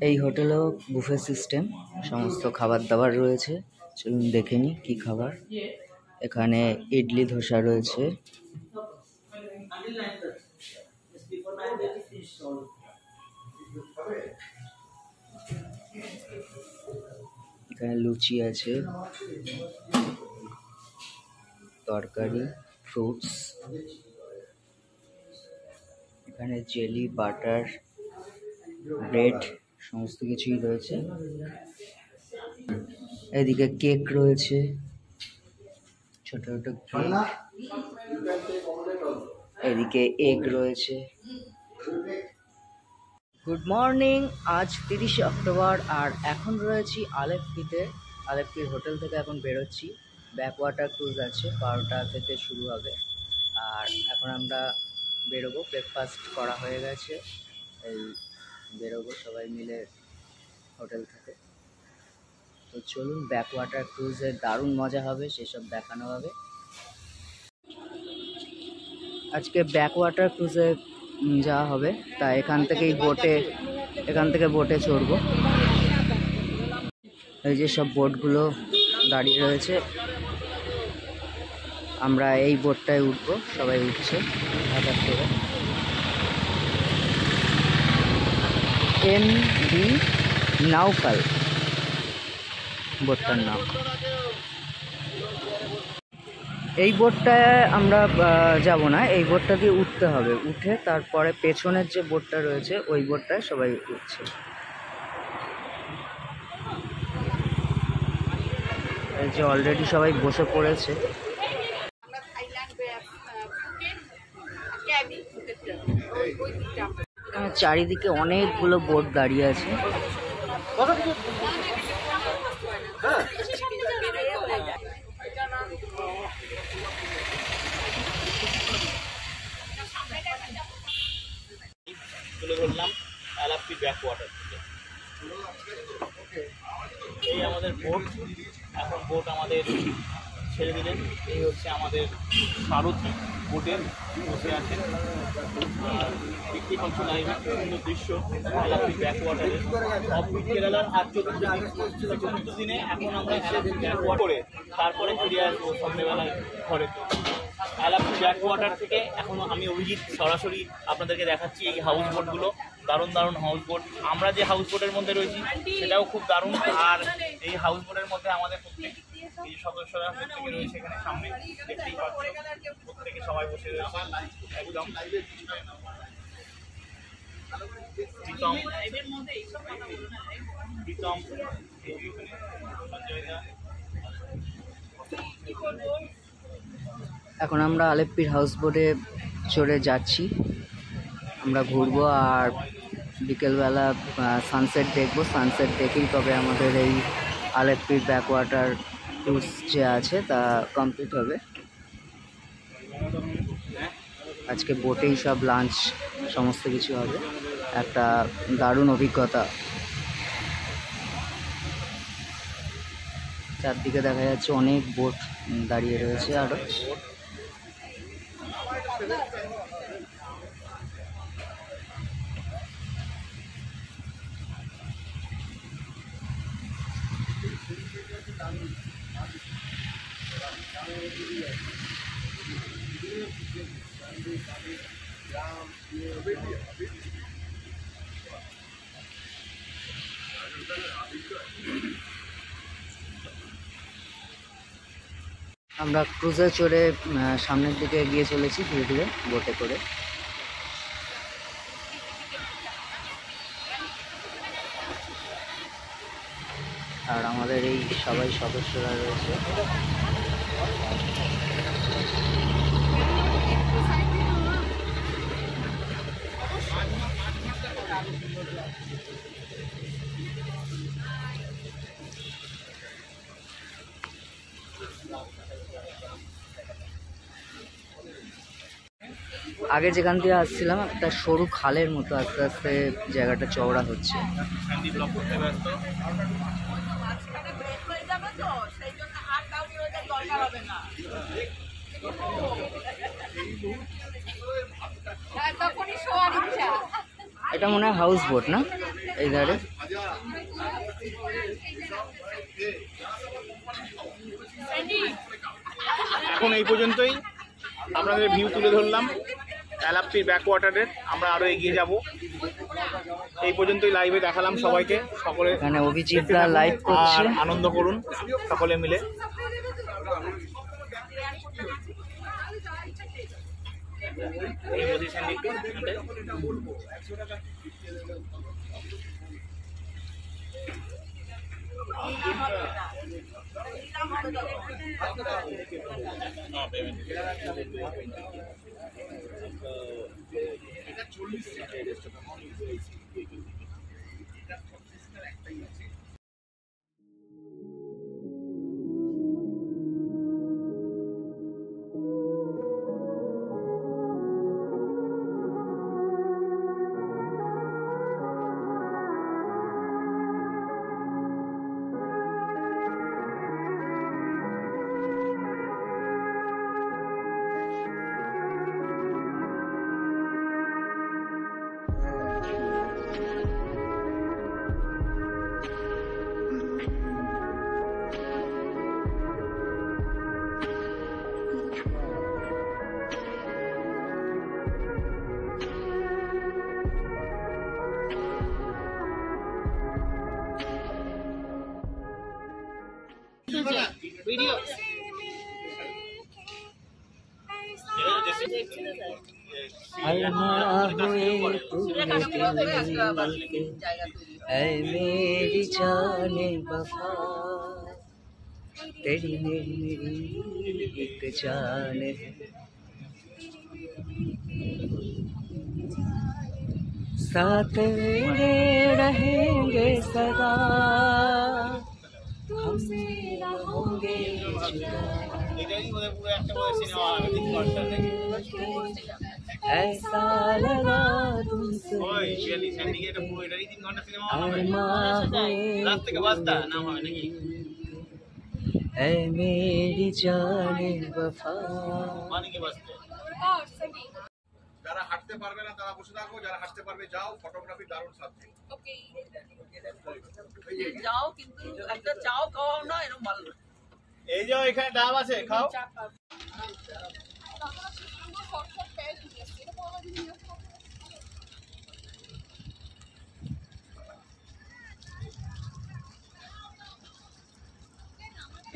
এই হোটেলেও buffet system, সমস্ত খাবার দাবার রয়েছে। চলুন দেখে নিই কী খাবার। এখানে ইডলি ধোসা রয়েছে, এখানে লুচি আছে, তরকারি, ফ্রুটস, এখানে জেলি, বাটার, ব্রেড সমস্ত কিছুই রয়েছে। এদিকে কেক রয়েছে, ছোট ছোট কেক। এদিকে এগ রয়েছে। গুড মর্নিং, আজ 30শে অক্টোবর আর এখন রয়েছি আলেপ্পিতে। আলেপ্পির হোটেল থেকে এখন বেরোচ্ছি। ব্যাকওয়াটার ক্রুজ আছে, 12টা থেকে শুরু হবে। আর এখন আমরা বেরোবো, ব্রেকফাস্ট করা হয়ে গেছে, এই বেরোবো সবাই মিলে হোটেল থেকে। তো চলুন, ব্যাকওয়াটার ক্রুজে দারুণ মজা হবে, সেসব দেখানো হবে। আজকে ব্যাকওয়াটার ক্রুজে যাওয়া হবে, তা এখান থেকে বোটে চড়বো। এই যে সব বোটগুলো দাঁড়িয়ে রয়েছে, আমরা এই বোটটায় উঠবো, সবাই উঠছে হঠাৎ করে। MV নাউকাল বোটটার নাম। এই বোটটায় আমরা যাব না, এই বোটটা দিয়ে উঠতে হবে। উঠে তারপরে পেছনের যে বোটটা রয়েছে ওই বোটটায় সবাই উঠছে। এই যে অলরেডি সবাই বসে পড়েছে। চারিদিকে অনেকগুলো বোট দাঁড়িয়ে আছে। তুলে ধরলাম আলাপ্পি ব্যাকওয়াটার থেকে। এই আমাদের বোট, এখন বোট আমাদের ছেড়ে দিলেন। এই হচ্ছে আমাদের সারথি, বোটের বসে আছেন। আর দেখতেই পাচ্ছেন লাইভে বিভিন্ন দৃশ্য আলাপ্পি ব্যাকওয়াটারে। অফবিট কেরালার আজ চতুর্থ দিনে এখন আমরা আলাপ্পি ব্যাকওয়াটার করে তারপরে ফিরে আসবো সন্ধ্যেবেলায় ঘরে। আলাপ্পি ব্যাকওয়াটার থেকে এখন আমি অভিজিৎ সরাসরি আপনাদেরকে দেখাচ্ছি এই হাউস বোটগুলো। দারুণ দারুণ হাউস বোট। আমরা যে হাউস বোটের মধ্যে রয়েছি সেটাও খুব দারুণ। আর এই হাউস বোটের মধ্যে আমাদের প্রত্যেক এই সদস্যরা প্রত্যেকে রয়েছে এখানে সামনে, দেখতেই পাচ্ছি প্রত্যেকে সবাই বসে রয়েছে একদম। প্রীতম এখন আমরা আলেপ্পির হাউস বোটে চড়ে যাচ্ছি, আমরা ঘুরবো আর বিকেলবেলা সানসেট দেখবো। সানসেট দেখেই তবে আমাদের এই আলেপ্পির ব্যাকওয়াটার ক্রুজ যে আছে তা কমপ্লিট হবে। আজকে বোটেই সব লাঞ্চ সমস্ত কিছু হবে, একটা দারুণ অভিজ্ঞতা। চারদিকে দেখা যাচ্ছে অনেক বোট দাঁড়িয়ে রয়েছে আরো। আমরা ক্রুজে চড়ে সামনের দিকে এগিয়ে চলেছি ধীরে ধীরে বোটে করে। আর আমাদের এই সবাই সদস্যরা রয়েছে। আগে যেখান দিয়ে আসছিলাম একটা সরু খালের মতো, আস্তে আস্তে জায়গাটা চওড়া হচ্ছে। এটা মনে হয় হাউস বোট না, এই ধারে এখন এই পর্যন্তই আপনাদের ভিউ তুলে ধরলাম আলাপ্পির ব্যাকওয়াটারের। আমরা আরো এগিয়ে যাব। এই পর্যন্তই লাইভে দেখালাম সবাইকে। সকলে এখানে অভিজিৎদা লাইভ করছে, আর আনন্দ করুন সকলে মিলে। এই পজিশন একটু ভিডিও मेरी जाने वफा तेरी मेरी एक जान है, साथ मेरे रहेंगे सदा, हम होंगे जुदा, ऐसा लगा तुमसे ऐ मेरी जाने वफा। যারা হাঁটতে পারবে না তারা বসে থাকো, যারা হাঁটতে পারবে যাও। ফটোগ্রাফি দারুণ সাবজেক্ট। ওকে যাও, কিন্তু একটা চাও খাওয়াও না, এরকম ভালো না। এই যাও, এখানে ডাব আছে, খাও।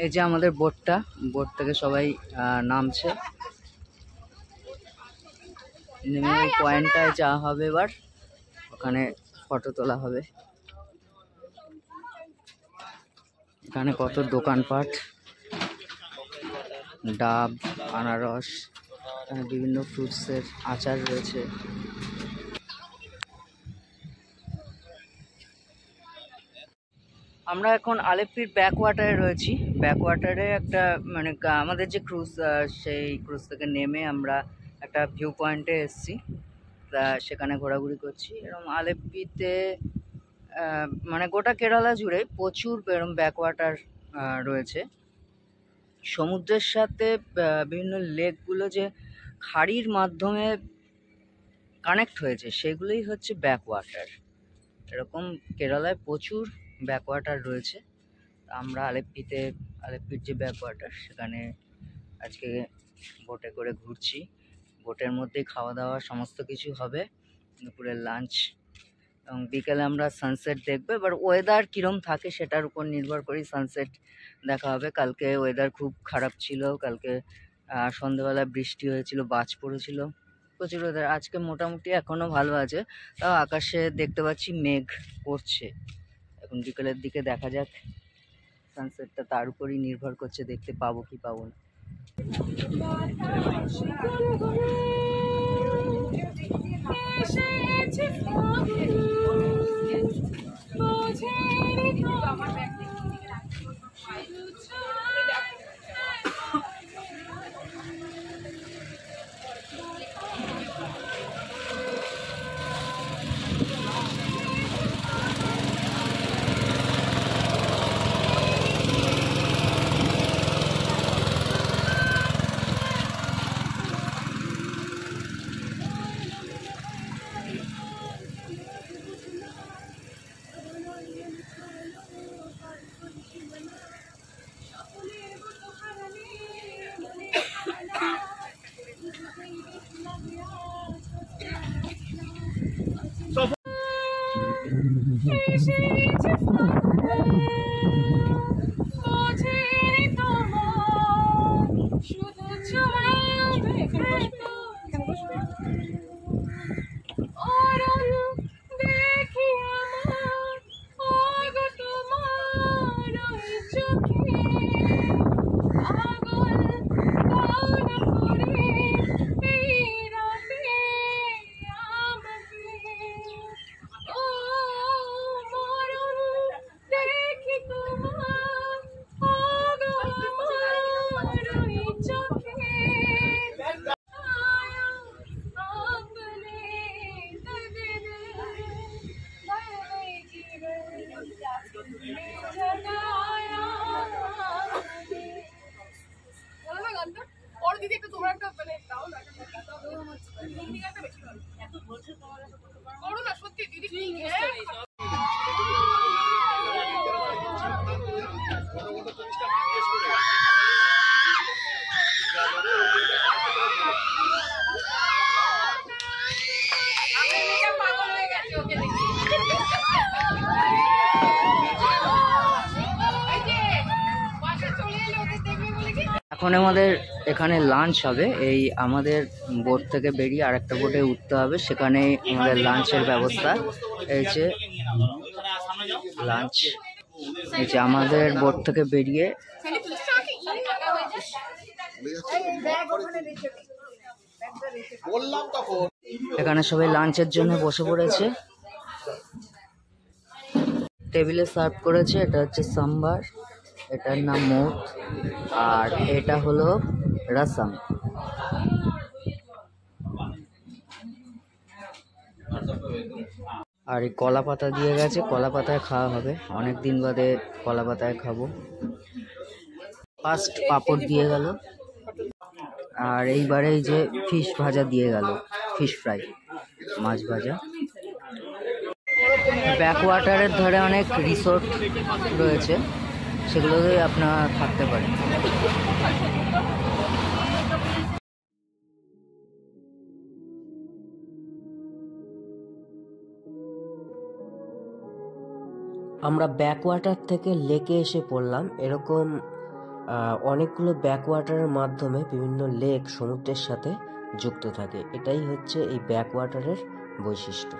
এই যে আমাদের বোটটা, বোট থেকে সবাই নামছে, নেমে ওই পয়েন্টটায় যাওয়া হবে। এবার ওখানে ফটো তোলা হবে। এখানে কত দোকানপাট, ডাব, আনারস, এখানে বিভিন্ন ফ্রুটসের আচার রয়েছে। আমরা এখন আলেপ্পির ব্যাকওয়াটারে রয়েছি। ব্যাকওয়াটারে একটা মানে আমাদের যে ক্রুজ, সেই ক্রুজ থেকে নেমে আমরা একটা ভিউ পয়েন্টে এসেছি, সেখানে ঘোরাঘুরি করছি। এরকম আলেপ্পিতে মানে গোটা কেরালা জুড়ে প্রচুর এরকম ব্যাকওয়াটার রয়েছে। সমুদ্রের সাথে বিভিন্ন লেকগুলো যে খাড়ির মাধ্যমে কানেক্ট হয়েছে, সেগুলোই হচ্ছে ব্যাকওয়াটার। এরকম কেরালায় প্রচুর ব্যাকওয়াটার রয়েছে। আমরা আলেপ্পির যে ব্যাকওয়াটার, সেখানে আজকে বোটে করে ঘুরছি। বোটের মধ্যেই খাওয়া দাওয়া সমস্ত কিছু হবে, দুপুরের লাঞ্চ, এবং বিকেলে আমরা সানসেট দেখবো। এবার ওয়েদার কীরকম থাকে সেটার উপর নির্ভর করেই সানসেট দেখা হবে। কালকে ওয়েদার খুব খারাপ ছিল, কালকে সন্ধ্যেবেলা বৃষ্টি হয়েছিল, বাজ পড়েছিল, প্রচুর ওয়েদার। আজকে মোটামুটি এখনও ভালো আছে, তাও আকাশে দেখতে পাচ্ছি মেঘ করছে। এখন বিকেলের দিকে দেখা যাক, সানসেটটা তার উপরই নির্ভর করছে, দেখতে পাবো কি পাবো না। এসেছে ফাগুন, বোঝেনি তোমার, শুধু ছড়াবে খেতো অরণ দেখি আমার, ওগো তোমার ওই চোখে পাগল দাও না করে এই রাতে আমাকে। ও মরণ দেখি তোমার, ওগো আমার ওই চোখে आया आपने दर्द दिल भरे जीवन में जगाया आपने। বলো না গানটা? ওর দিদি একটু তোমরা একটা মানে গাও না, হিন্দি গানটা বেশি ভালো। করো না সত্যি দিদি কি পাগল হয়ে গেছে ওকে দেখি। এই যে বাসে চলে এলো ওদের দেখবে বলে কি এখন আমাদের এখানে লাঞ্চ হবে। এই আমাদের বোট থেকে বেরিয়ে আরেকটা বোটে উঠতে হবে, সেখানে আমাদের লাঞ্চের ব্যবস্থা। এই যে লাঞ্চ, এই যে আমাদের বোট থেকে বেরিয়ে বললাম তখন এখানে সবাই লাঞ্চের জন্য বসে পড়েছে। টেবিলে সার্ভ করেছে, এটা হচ্ছে সাম্বার, এটার নাম মোট, আর এটা হলো রসম। আর এই কলা পাতা দিয়ে গেছে, কলা পাতায় খাওয়া হবে, অনেক দিন বাদে কলা পাতায় খাবো। ফার্স্ট পাঁপড় দিয়ে গেল, আর এইবারে এই যে ফিশ ভাজা দিয়ে গেল, ফিশ ফ্রাই, মাছ ভাজা। ব্যাকওয়াটারের ধারে অনেক রিসোর্ট রয়েছে, সেগুলোতে আপনারা থাকতে পারেন। আমরা ব্যাকওয়াটার থেকে লেকে এসে পড়লাম। এরকম অনেকগুলো ব্যাকওয়াটারের মাধ্যমে বিভিন্ন লেক সমুদ্রের সাথে যুক্ত থাকে। এটাই হচ্ছে এই ব্যাকওয়াটারের বৈশিষ্ট্য।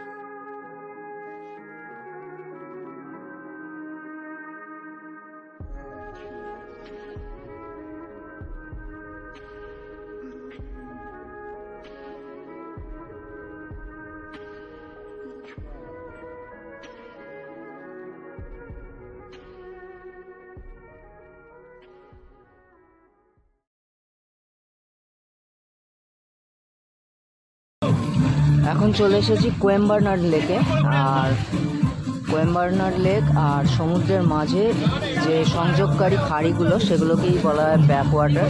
এখন চলে এসেছি কোয়েম্বারনাড লেকে। আর কোয়েম্বারনাড লেক আর সমুদ্রের মাঝে যে সংযোগকারী খাড়িগুলো, সেগুলোকেই বলা হয় Backwater.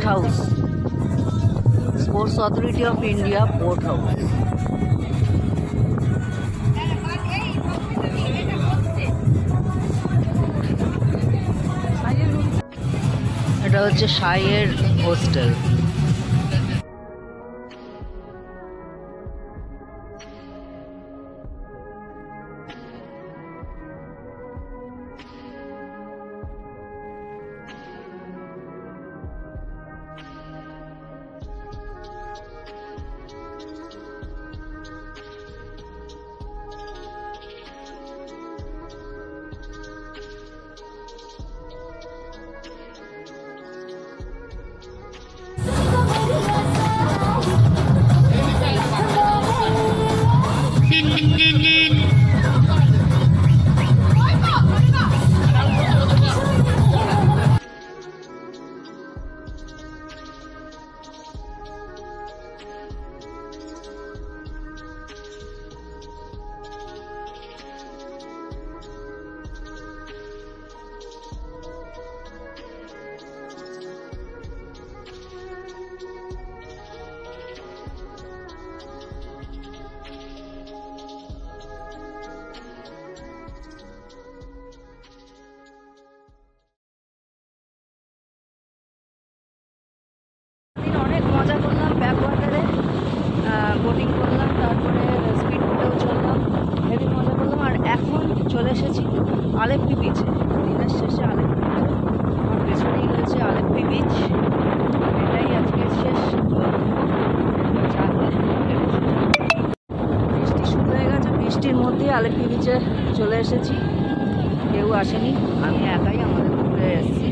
Port house, sports authority of India port house. এটা হচ্ছে সাইয়ের হোস্টেল। অনেক মজা করলাম ব্যাকওয়াটারে, বোটিং করলাম, তারপরে স্পিড বোটেও চললাম, হেভি মজা করলাম। আর এখন চলে এসেছি আলেপ্পি বিচে। দিনের শেষে আলেপ্পি বিচে, আমার পেছনেই রয়েছে আলেপ্পি বিচ। এটাই আজকে শেষ বৃষ্টি শুরু হয়ে গেছে, বৃষ্টির মধ্যেই আলেপ্পি বিচে চলে এসেছি। কেউ আসেনি, আমি একাই আমাদের ঘুরে এসেছি।